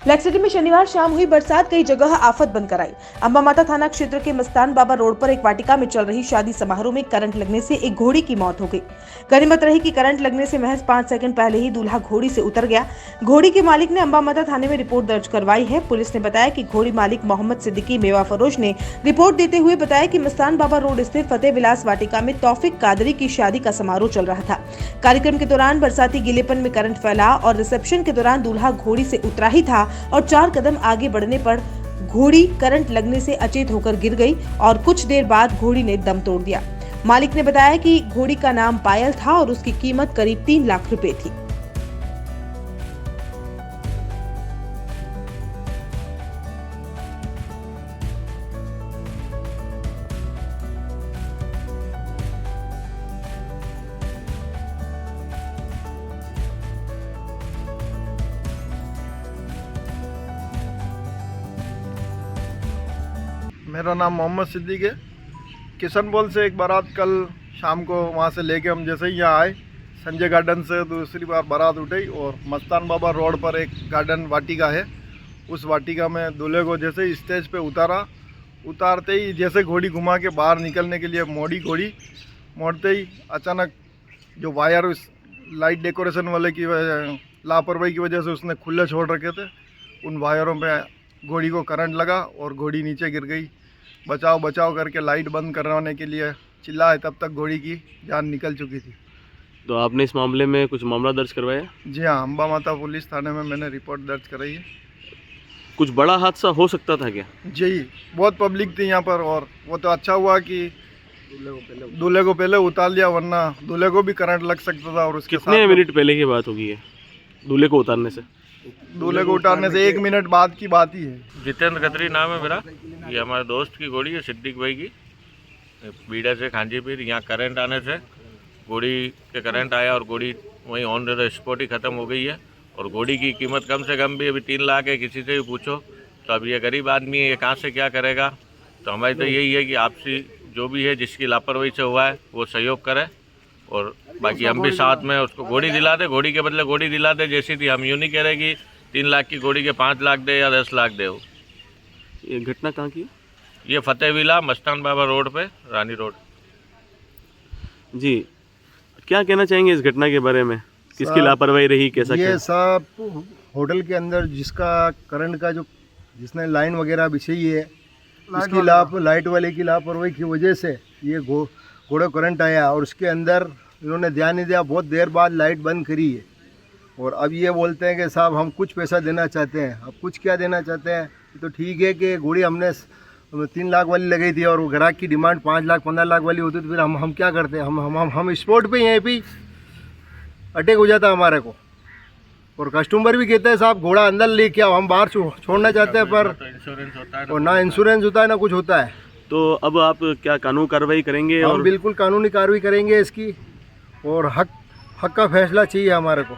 Lake city में शनिवार शाम हुई बरसात कई जगह आफत बनकर आई। अंबा माता थाना क्षेत्र के मस्तान बाबा रोड पर एक वाटिका में चल रही शादी समारोह में करंट लगने से एक घोड़ी की मौत हो गई। गनीमत रही कि करंट लगने से महज 5 सेकंड पहले ही दूल्हा घोड़ी से उतर गया। घोड़ी के मालिक ने अंबा माता थाने में रिपोर्ट दर्ज करवाई है। पुलिस ने बताया कि घोड़ी मालिक मोहम्मद सिद्दीकी मेवा फरोश ने रिपोर्ट देते हुए बताया कि मस्तान बाबा रोड स्थित फतेह विलास वाटिका में तौफिक कादरी की शादी का समारोह चल रहा था। कार्यक्रम के दौरान बरसाती गीलेपन में करंट फैला और रिसेप्शन के दौरान दूल्हा घोड़ी से उतरा ही था और 4 कदम आगे बढ़ने पर घोड़ी करंट लगने से अचेत होकर गिर गई और कुछ देर बाद घोड़ी ने दम तोड़ दिया। मालिक ने बताया कि घोड़ी का नाम पायल था और उसकी कीमत करीब 3 लाख रुपए थी। मेरा नाम मोहम्मद सिद्दीक है। किशनबोल से एक बारात कल शाम को वहाँ से लेके हम जैसे ही यहाँ आए, संजय गार्डन से दूसरी बार बारात उठी और मस्तान बाबा रोड पर एक गार्डन वाटिका है। उस वाटिका में दूल्हे को जैसे ही स्टेज पे उतारते ही जैसे घोड़ी घुमा के बाहर निकलने के लिए मोड़ी घोड़ी, मोड़ते ही अचानक जो वायर लाइट डेकोरेशन वाले की लापरवाही की वजह से उसने खुले छोड़ रखे थे, उन वायरों पे घोड़ी को करंट लगा और घोड़ी नीचे गिर गई। बचाव बचाव करके लाइट बंद करवाने के लिए चिल्लाए, तब तक घोड़ी की जान निकल चुकी थी। तो आपने इस मामले में कुछ मामला दर्ज करवाया? जी हाँ, अंबा माता पुलिस थाने में मैंने रिपोर्ट दर्ज कराई है। कुछ बड़ा हादसा हो सकता था क्या? जी, बहुत पब्लिक थी यहाँ पर और वो तो अच्छा हुआ कि दूल्हे को पहले उतार लिया, वरना दूल्हे को भी करंट लग सकता था। और उसके कितने मिनट पहले की बात होगी है दूल्हे को उतारने से? दूल्हे को उतारने से 1 मिनट बाद की बात ही है। जितेंद्र खत्री नाम है मेरा। ये हमारे दोस्त की घोड़ी है, सिद्दीक भाई की, बीड़ा से खांजीपीर। यहाँ करंट आने से घोड़ी के करंट आया और घोड़ी वहीं ऑन द स्पॉट ही ख़त्म हो गई है। और घोड़ी की कीमत कम से कम भी अभी 3 लाख है। किसी से भी पूछो तो अब ये गरीब आदमी है, ये कहाँ से क्या करेगा। तो हमारी तो यही है कि आपसी जो भी है, जिसकी लापरवाही से हुआ है वो सहयोग करे और बाकी हम भी साथ में उसको घोड़ी दिला दे, घोड़ी के बदले घोड़ी दिला दे जैसी थी। हम यूँ नहीं कह रहे कि 3 लाख की घोड़ी के 5 लाख दे या 10 लाख दे। ये घटना कहाँ की? ये फतेह विला मस्तान बाबा रोड पे, रानी रोड। जी, क्या कहना चाहेंगे इस घटना के बारे में? किसकी लापरवाही रही, कैसा? ये सब होटल के अंदर जिसका करंट का जिसने लाइन वगैरह बिछाई है, उसकी लाइट वाले की लापरवाही की वजह से ये घोड़े करंट आया और उसके अंदर इन्होंने ध्यान नहीं दिया। बहुत देर बाद लाइट बंद करी है और अब ये बोलते हैं कि साहब हम कुछ पैसा देना चाहते हैं। अब कुछ क्या देना चाहते हैं? तो ठीक है कि घोड़ी हमने 3 लाख वाली लगाई थी और वो ग्राहक की डिमांड 5 लाख 15 लाख वाली होती, तो फिर हम क्या करते हैं? हम स्पॉट पे यहीं पे अटैक हो जाता हमारे को। और कस्टमर भी कहते हैं साहब घोड़ा अंदर लेके आओ, हम बाहर छोड़ना चाहते हैं, पर इंश्योरेंस होता है और ना इंश्योरेंस होता है ना कुछ होता है। तो अब आप क्या कानूनी कार्रवाई करेंगे? हम और बिल्कुल कानूनी कार्रवाई करेंगे इसकी और हक का फैसला चाहिए हमारे को।